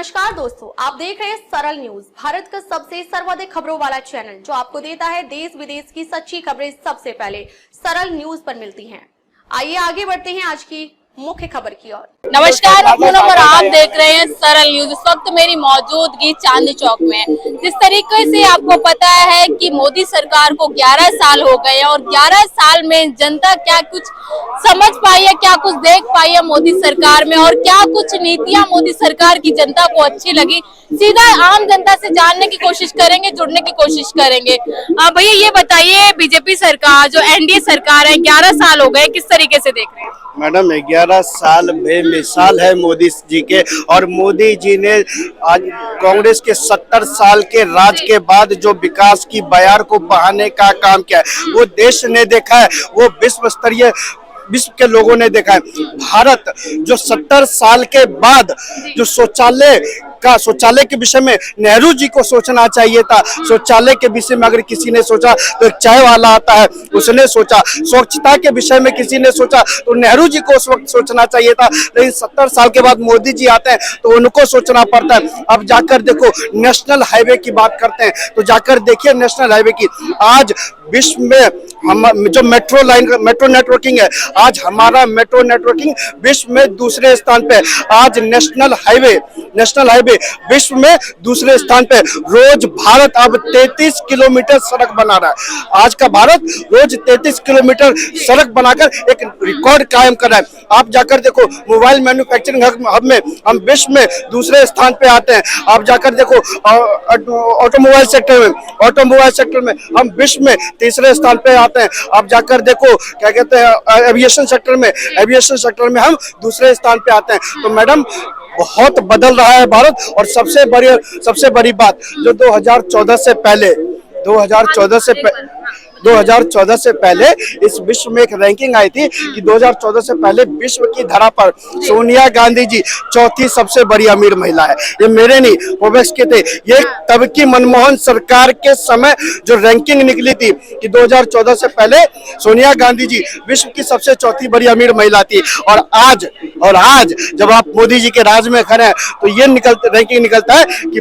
नमस्कार दोस्तों, आप देख रहे हैं सरल न्यूज, भारत का सबसे सर्वाधिक खबरों वाला चैनल जो आपको देता है देश विदेश की सच्ची खबरें सबसे पहले सरल न्यूज पर मिलती हैं। आइए आगे बढ़ते हैं आज की मुख्य खबर की ओर। नमस्कार, और आप देख रहे हैं सरल न्यूज। इस वक्त मेरी मौजूदगी चांदनी चौक में है। जिस तरीके से आपको पता है कि मोदी सरकार को 11 साल हो गए और 11 साल में जनता क्या कुछ समझ पाई है, क्या कुछ देख पाई है मोदी सरकार में, और क्या कुछ नीतियां मोदी सरकार की जनता को अच्छी लगी, सीधा आम जनता से जानने की कोशिश करेंगे, जुड़ने की कोशिश करेंगे। भैया ये बताइए, बीजेपी सरकार जो एनडीए सरकार है, 11 साल हो गए, किस तरीके से देख रहे हैं? मैडम 11 साल बेमिसाल है मोदी जी के, और मोदी जी ने आज कांग्रेस के 70 साल के राज के बाद जो विकास की बयार को बहाने का काम किया है वो देश ने देखा है, वो विश्व के लोगों ने देखा है। भारत जो 70 साल के बाद जो शौचालय के विषय में नेहरू जी को सोचना चाहिए था। शौचालय के विषय में अगर किसी ने सोचा तो चाय वाला आता है, उसने सोचा। स्वच्छता के विषय में किसी ने सोचा तो नेहरू जी को उस वक्त सोचना चाहिए था। लेकिन 70 साल के बाद मोदी जी आते हैं तो उनको सोचना पड़ता है। अब जाकर देखो, नेशनल हाईवे की बात करते हैं तो जाकर देखिए नेशनल हाईवे की। आज विश्व में हम जो मेट्रो नेटवर्किंग है, आज हमारा मेट्रो नेटवर्किंग विश्व में दूसरे स्थान पे। आज नेशनल हाईवे विश्व में दूसरे स्थान पे। रोज भारत अब 33 किलोमीटर सड़क बना रहा है। आज का भारत रोज 33 किलोमीटर सड़क बनाकर एक रिकॉर्ड कायम कर रहा है। आप जाकर देखो, मोबाइल मैन्युफैक्चरिंग हब में हम विश्व में दूसरे स्थान पे आते हैं। आप जाकर देखो, ऑटोमोबाइल सेक्टर में हम विश्व में तीसरे स्थान पे आते हैं। आप जाकर देखो, क्या कहते हैं, एविएशन सेक्टर में हम दूसरे स्थान पे आते हैं। तो मैडम बहुत बदल रहा है भारत। और सबसे बड़ी बात, जो 2014 से पहले इस विश्व में एक रैंकिंग आई थी कि 2014 से पहले विश्व की धरा पर सोनिया गांधी जी चौथी सबसे बड़ी अमीर महिला है। ये मेरे नहीं, फोर्ब्स के थे। ये तब की मनमोहन सरकार के समय जो रैंकिंग निकली थी कि 2014 से पहले सोनिया गांधी जी विश्व की सबसे चौथी बड़ी अमीर महिला थी। और आज जब आप मोदी जी के राज में खड़े हैं तो ये रैंकिंग निकलता है कि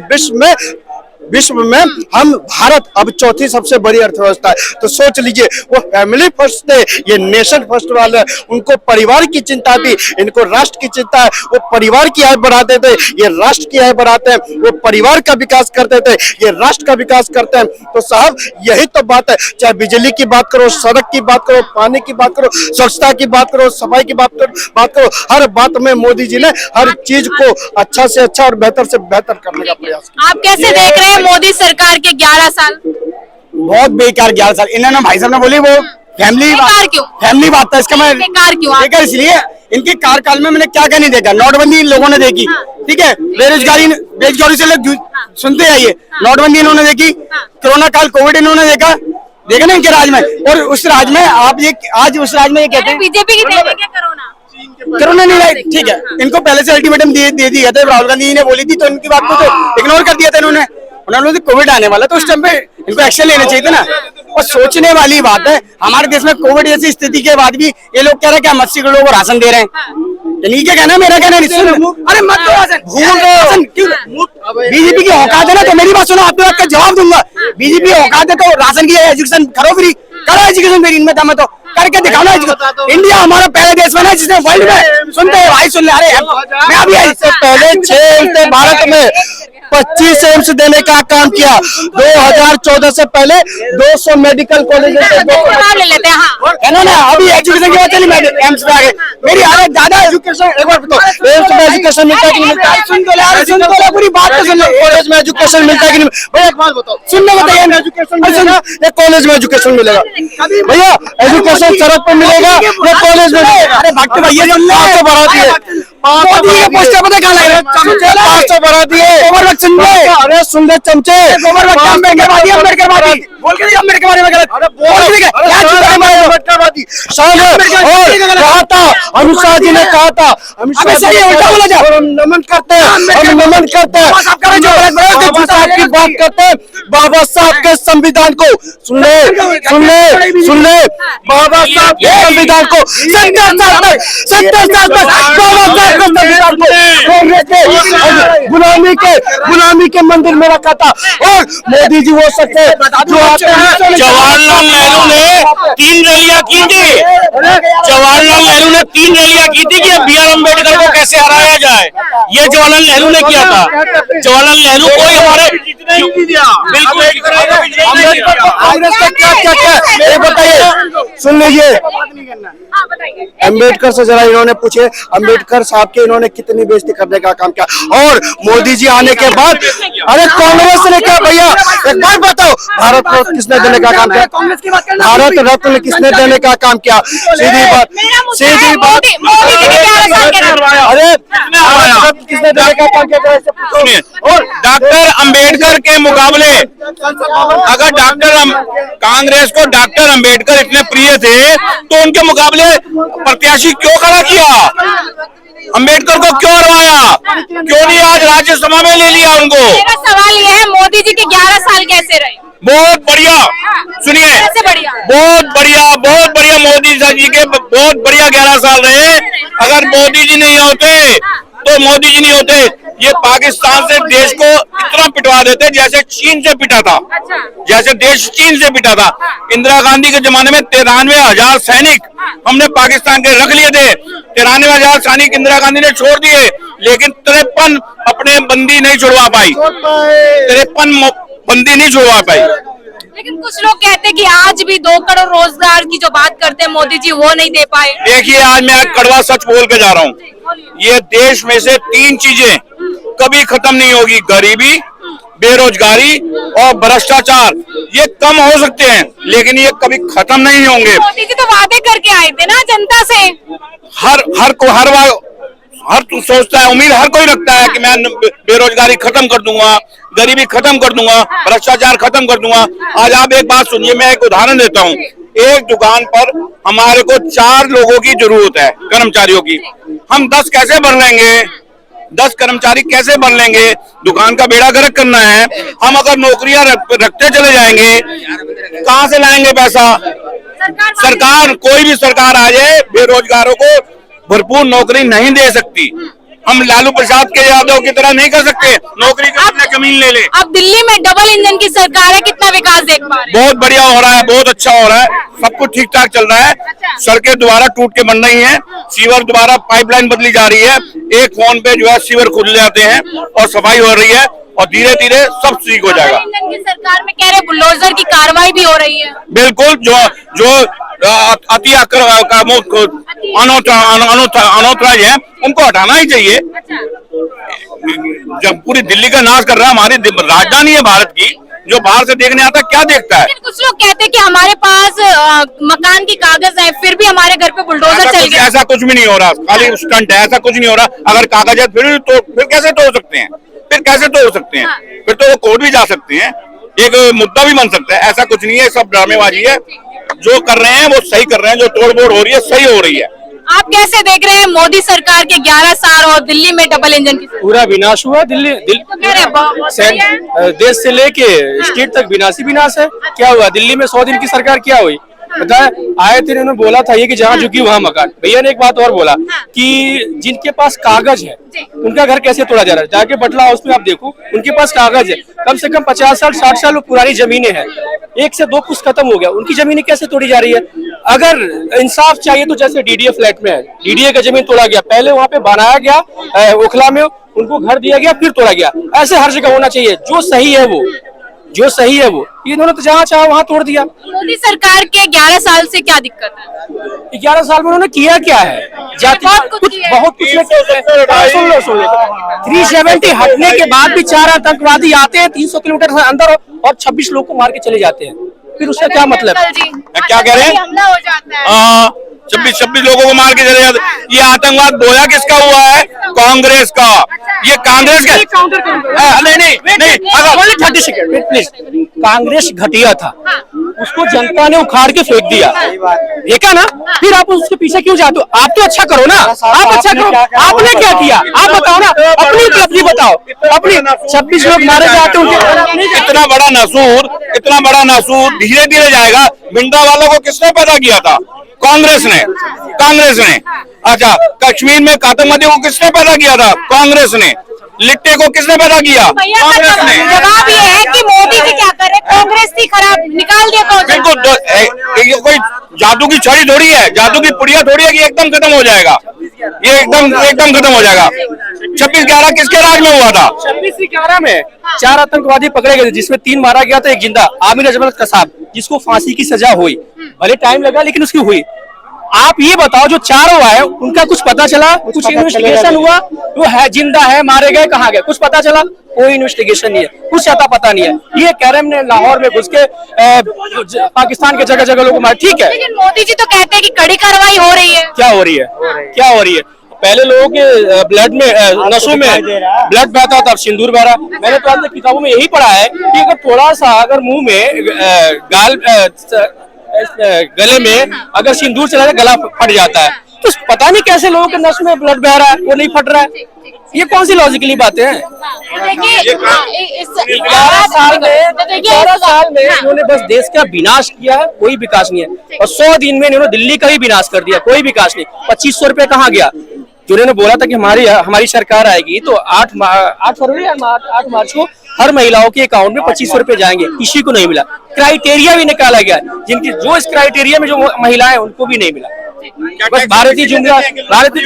विश्व में हम भारत अब चौथी सबसे बड़ी अर्थव्यवस्था है। तो सोच लीजिए, वो फैमिली फर्स्ट थे, ये नेशन फर्स्ट वाले। उनको परिवार की चिंता थी, इनको राष्ट्र की चिंता है। वो परिवार की आय बढ़ाते थे, ये राष्ट्र की आय बढ़ाते हैं। वो परिवार का विकास करते थे, ये राष्ट्र का विकास करते हैं। तो साहब यही तो बात है। चाहे बिजली की बात करो, सड़क की बात करो, पानी की बात करो, स्वच्छता की बात करो, सफाई की बात करो, हर बात में मोदी जी ने हर चीज को अच्छा से अच्छा और बेहतर से बेहतर करने का प्रयास किया। आप कैसे देख रहे हैं मोदी सरकार के 11 साल? बहुत बेकार 11 साल। इन्होंने भाई साहब ने बोली वो फैमिली बात था। इसका मैं बेकार इसलिए, इनके कार्यकाल में मैंने क्या नहीं देखा। नोटबंदी इन लोगों ने देखी, ठीक है। बेरोजगारी से लोग सुनते आइए। नोटबंदी इन्होंने देखी, कोरोना काल कोविड इन्होंने देखा ना इनके राज में। और उस राज में आज उस राज में ये कहते हैं बीजेपी की कोरोना नहीं लाए, ठीक है। इनको पहले से अल्टीमेटम दे दिया था, राहुल गांधी जी ने बोली थी, तो इनकी बात को तो इग्नोर कर दिया था इन्होंने कोविड आने वाला, तो उस टाइम पे इनको एक्शन लेना चाहिए था ना। और सोचने वाली बात है, हमारे देश में कोविड जैसी स्थिति के बाद भी ये लोग कह रहे हैं कि हम 80 करोड़ को राशन दे रहे हैं। नहीं, क्या कहना, मेरा कहना अरे मत दो राशन, भूल राशन क्यों? बीजेपी की औकात है ना, तो मेरी बात सुनो, आपके बात का जवाब दूंगा। बीजेपी की औकात है तो राशन की एजुकेशन करो, फ्री करो एजुकेशन फ्री। इनमें दम है तो करके दिखाओ ना। इंडिया हमारा पहला देश बना जिसने वर्ल्ड में, सुनते हैं भाई, सुन ले। अरे मैं अभी इससे पहले 6 भारत में 25 एम्स देने का काम किया। 2014 से पहले 200 मेडिकल कॉलेज इन्होंने अभी एजुकेशन की वजह से एम्स पे आ गए। मेरी अरे ज्यादा एजुकेशन, एक बार बताओ, एम्स में एजुकेशन मिलता है कि नहीं मिलता? सुन तो ले पूरी बात तो सुन ले। कॉलेज में एजुकेशन मिलता है कि नहीं? भैया एक बात बताओ, सुनने बताइए। एजुकेशन मिलेगा या कॉलेज में एजुकेशन मिलेगा? भैया एजुकेशन सड़क पर मिलेगा या कॉलेज में मिलेगा? अरे भक्त भैया 500 बढ़ा दिए, पोस्टर पता क्या लग रहा है? 500 बढ़ा दिए। अरे सुन ले चमचे, अम्बेडकरवादी बोल के अम्बेडकर बारे में गलत। कहा था अमित शाह जी ने, कहा था अमित शाह जी नमन करते हैं, बाबा साहब की बात करते हैं। बाबा साहब के संविधान को सुन ले बाबा साहब के संविधान को 70 साल तक बाबा साहब के संविधान को कांग्रेस के गुलामी के मंदिर में रखा था। और मोदी जी वो सकते जो आते हैं। जवाहरलाल नेहरू ने 3 रैलियां की थी। जवाहरलाल नेहरू ने 3 रैलियां की थी कि बी आर अम्बेडकर को कैसे हराया जाए। ये जवाहरलाल नेहरू ने किया था। जवाहरलाल नेहरू को हमारे बिल्कुल बताइए, सुन लीजिए अम्बेडकर से जरा इन्होंने पूछे अम्बेडकर साहब के इन्होंने कितनी बेइज्जती करने का काम किया। और मोदी जी आने के बाद अरे कांग्रेस ने क्या भैया एक बार बताओ, भारत रत्न किसने देने का काम किया? भारत रत्न किसने देने का काम किया? सीधी बात अरे भारत रत्न किसने देने का काम किया? और डॉक्टर अम्बेडकर के मुकाबले अगर कांग्रेस को डॉक्टर अम्बेडकर इतने प्रिय थे तो उनके मुकाबले प्रत्याशी क्यों खड़ा किया? अम्बेडकर को क्यों हरवाया? क्यों नहीं आज राज्यसभा में ले लिया उनको? मेरा सवाल ये है, मोदी जी के 11 साल कैसे रहे? बहुत बढ़िया, सुनिए बहुत बढ़िया मोदी जी के बहुत बढ़िया 11 साल रहे। अगर मोदी जी नहीं होते ये पाकिस्तान से देश को इतना पिटवा देते जैसे चीन से पिटा था। जैसे देश चीन से पिटा था। इंदिरा गांधी के जमाने में 93,000 सैनिक हमने पाकिस्तान के रख लिए थे। 93,000 सैनिक इंदिरा गांधी ने छोड़ दिए, लेकिन 53 अपने बंदी नहीं छुड़वा पाई। 53 बंदी नहीं छुड़वा पाई। लेकिन कुछ लोग कहते हैं कि आज भी 2 करोड़ रोजगार की जो बात करते हैं मोदी जी वो नहीं दे पाए। देखिए आज मैं कड़वा सच बोल के जा रहा हूँ, ये देश में से 3 चीजें कभी खत्म नहीं होगी, गरीबी, बेरोजगारी और भ्रष्टाचार। ये कम हो सकते हैं लेकिन ये कभी खत्म नहीं होंगे। मोदी जी तो वादे करके आए थे ना जनता से। हर तू सोचता है, उम्मीद हर कोई रखता है कि मैं बेरोजगारी खत्म कर दूंगा, गरीबी खत्म कर दूंगा, भ्रष्टाचार खत्म कर दूंगा। आज आप एक बात सुनिए, मैं एक उदाहरण देता हूँ। एक दुकान पर हमारे को 4 लोगों की जरूरत है, कर्मचारियों की। हम 10 कैसे भर लेंगे? 10 कर्मचारी कैसे भर लेंगे? दुकान का बेड़ा गर्क करना है। हम अगर नौकरियां रखते चले जाएंगे कहाँ से लाएंगे पैसा? सरकार कोई भी सरकार आ जाए बेरोजगारों को भरपूर नौकरी नहीं दे सकती। हम लालू प्रसाद के यादव की तरह नहीं कर सकते, नौकरी के बदले जमीन ले ले। अब दिल्ली में डबल इंजन की सरकार है, कितना विकास देख पा रहे हैं? बहुत बढ़िया हो रहा है, बहुत अच्छा हो रहा है, सब कुछ ठीक ठाक चल रहा है। सड़कें दोबारा टूट के बन रही हैं, सीवर दोबारा पाइपलाइन बदली जा रही है। एक फोन पे जो है सीवर खुल जाते हैं और सफाई हो रही है और धीरे धीरे सब ठीक हो जाएगा। डबल इंजन की सरकार में कह रहे बुलडोजर की कार्रवाई भी हो रही है। बिल्कुल, जो अति अनौतराज है उनको हटाना ही चाहिए। जब पूरी दिल्ली का नाश कर रहा है, हमारी राजधानी है भारत की, जो बाहर से देखने आता क्या देखता है? कुछ लोग कहते हैं कि हमारे पास मकान की कागज है फिर भी हमारे घर पे बुलडोजर चल गया। ऐसा कुछ भी नहीं हो रहा, खाली स्टंट है, ऐसा कुछ नहीं हो रहा। अगर कागज है फिर कैसे तोड़ सकते हैं? फिर तो वो कोर्ट भी जा सकते हैं, एक मुद्दा भी बन सकता है। ऐसा कुछ नहीं है, सब ड्रामेबाजी है। जो कर रहे हैं वो सही कर रहे हैं, जो तोड़फोड़ हो रही है सही हो रही है। आप कैसे देख रहे हैं मोदी सरकार के 11 साल और दिल्ली में डबल इंजन की? पूरा विनाश हुआ दिल्ली तो कह रहे देश से लेके स्टेट तक विनाश ही विनाश है। क्या हुआ दिल्ली में? 100 दिन की सरकार क्या हुई? पता है, आए थे इन्होंने बोला था ये कि जहाँ झुकी वहाँ मकान। भैया ने एक बात और बोला कि जिनके पास कागज है उनका घर कैसे तोड़ा जा रहा है। जाके बटला हाउस में आप देखो, उनके पास कागज है, कम से कम 50 साल 60 साल पुरानी जमीनें हैं, 1 से 2 पुस्त खत्म हो गया, उनकी जमीनें कैसे तोड़ी जा रही है? अगर इंसाफ चाहिए तो जैसे डीडीए फ्लैट में है, डीडीए का जमीन तोड़ा गया, पहले वहाँ पे बनाया गया ओखला में, उनको घर दिया गया फिर तोड़ा गया। ऐसे हर जगह होना चाहिए, जो सही है वो। इन्होंने तो जहाँ चाहा वहाँ तोड़ दिया। मोदी सरकार के 11 साल से क्या दिक्कत है? 11 साल में उन्होंने किया क्या है? बहुत कुछ 370 हटने के बाद भी 4 आतंकवादी आते हैं 300 किलोमीटर से अंदर और 26 लोग को मार के चले जाते हैं। फिर उसका क्या मतलब? क्या कह रहे हैं? हमला हो जाता है। 26 लोगों को मार के चले जाते। ये आतंकवाद बोया किसका हुआ है? कांग्रेस का। ये कांग्रेस का नहीं, 30 सेकंड प्लीज। कांग्रेस घटिया था, उसको जनता ने उखाड़ के फेंक दिया, देखा ना? फिर आप उसके पीछे क्यों जाते हो? आप तो अच्छा करो ना, आप अच्छा करो। आपने क्या किया आप बताओ ना, अपनी उपलब्धि बताओ। अपनी 26 लोग मारे जाते उनके, इतना बड़ा नासूर धीरे धीरे जाएगा। भिंडरा वालों को किसने पैदा किया था? कांग्रेस ने। अच्छा, कश्मीर में आतंकवादियों को किसने पैदा किया था? कांग्रेस ने। लिट्टे को किसने पैदा किया? कांग्रेस ने। जवाब ये है कि मोदी जी क्या कर रहे हैं, कांग्रेस थी खराब, निकाल दिया कांग्रेस। ये कोई जादू की छड़ी थोड़ी है, जादू की पुड़िया थोड़ी है कि एकदम खत्म हो जाएगा। ये एकदम खत्म हो जाएगा। 26/11 किसके राज में हुआ था? 26/11 में 4 आतंकवादी पकड़े गए, जिसमें 3 मारा गया था, एक जिंदा, आमिर अजमल कसाब, जिसको फांसी की सजा हुई। भले टाइम लगा लेकिन उसकी हुई। आप ये बताओ, जो 4 आए उनका कुछ पता चला? कुछ इन्वेस्टिगेशन हुआ? वो है जिंदा है, मारे गए, कहाँ गए, कुछ पता चला? कोई इन्वेस्टिगेशन नहीं है, कुछ अता पता नहीं है। ये कैरम ने लाहौर में घुस के पाकिस्तान के जगह लोगों को मारे, ठीक है। लेकिन मोदी जी तो कहते हैं कि कड़ी कार्रवाई हो रही है। क्या हो रही है? पहले लोगों के ब्लड में, नसों में ब्लड बहता था, अब सिंदूर बह रहा। मैंने तो आज किताबों में यही पढ़ा है कि अगर थोड़ा सा अगर मुंह में गले में अगर सिंदूर चला जाए, गला फट जाता है। तो पता नहीं कैसे लोगों के नस में ब्लड बह रहा है, वो नहीं फट रहा है। ये कौन सी लॉजिकली बातें हैं? 11 साल में इन्होंने बस देश का विनाश किया है, कोई विकास नहीं है। और 100 दिन में इन्होंने दिल्ली का ही विनाश कर दिया, कोई विकास नहीं। 2500 रुपए कहाँ गया? जो उन्होंने बोला था कि हमारी सरकार आएगी तो 8 मार्च को हर महिलाओं के अकाउंट में 2500 रुपए जाएंगे, किसी को नहीं मिला। क्राइटेरिया भी निकाला गया, जिनकी जो इस क्राइटेरिया में जो महिलाएं उनको भी नहीं मिला। बस भारतीय जनता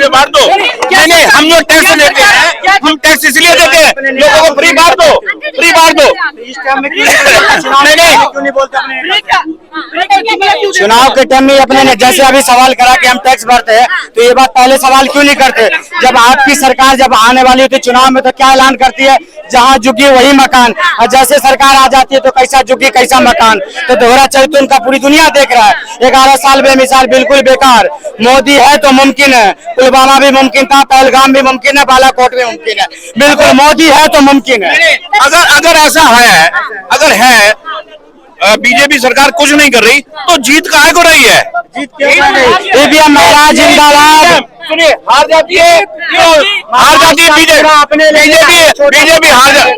बांट दो। नहीं, हम लोग टैक्स देते हैं, हम टैक्स इसलिए देते हैं लोगों को फ्री बांट दो। चुनाव के टाइम में अपने ने जैसे अभी सवाल करा कि हम टैक्स भरते हैं, तो ये बात पहले सवाल क्यों नहीं करते? जब आपकी सरकार जब आने वाली होती चुनाव में तो क्या ऐलान करती है? जहाँ झुकी वही मकान। और जैसे सरकार आ जाती है तो कैसा झुकी कैसा मकान। तो दोहरा चरित्र उनका पूरी दुनिया देख रहा है। 11 साल बेमिसाल, बिल्कुल बेकार। मोदी है तो मुमकिन है, पुलवामा भी मुमकिन था, पहलगाम भी मुमकिन है, बालाकोट भी मुमकिन है। बिल्कुल मोदी है तो मुमकिन है। अगर ऐसा है, अगर है बीजेपी सरकार कुछ नहीं कर रही तो जीत काहे को रही है? ईवीएम महाराज जिंदाबाद। सुनिए, हार जाती है बीजेपी हार जाती है।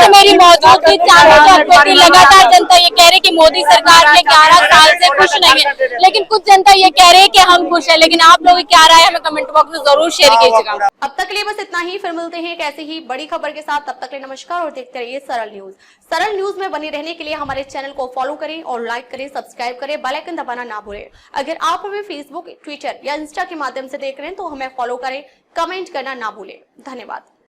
मेरी मौजूदगी चांदनी चौक पे थी। लगातार जनता ये कह रही कि मोदी सरकार के 11 साल से खुश नहीं है, लेकिन कुछ जनता ये कह रही है कि हम खुश है। लेकिन आप लोग क्या राय है हमें कमेंट बॉक्स में जरूर शेयर कीजिएगा। अब तक के लिए बस इतना ही, फिर मिलते हैं एक ऐसी ही बड़ी खबर के साथ। तब तक के लिए नमस्कार और देखते रहिए सरल न्यूज। सरल न्यूज में बने रहने के लिए हमारे चैनल को फॉलो करें और लाइक करें, सब्सक्राइब करें, बेल आइकन दबाना ना भूलें। अगर आप हमें फेसबुक, ट्विटर या इंस्टा के माध्यम से देख रहे हैं तो हमें फॉलो करें, कमेंट करना ना भूलें। धन्यवाद।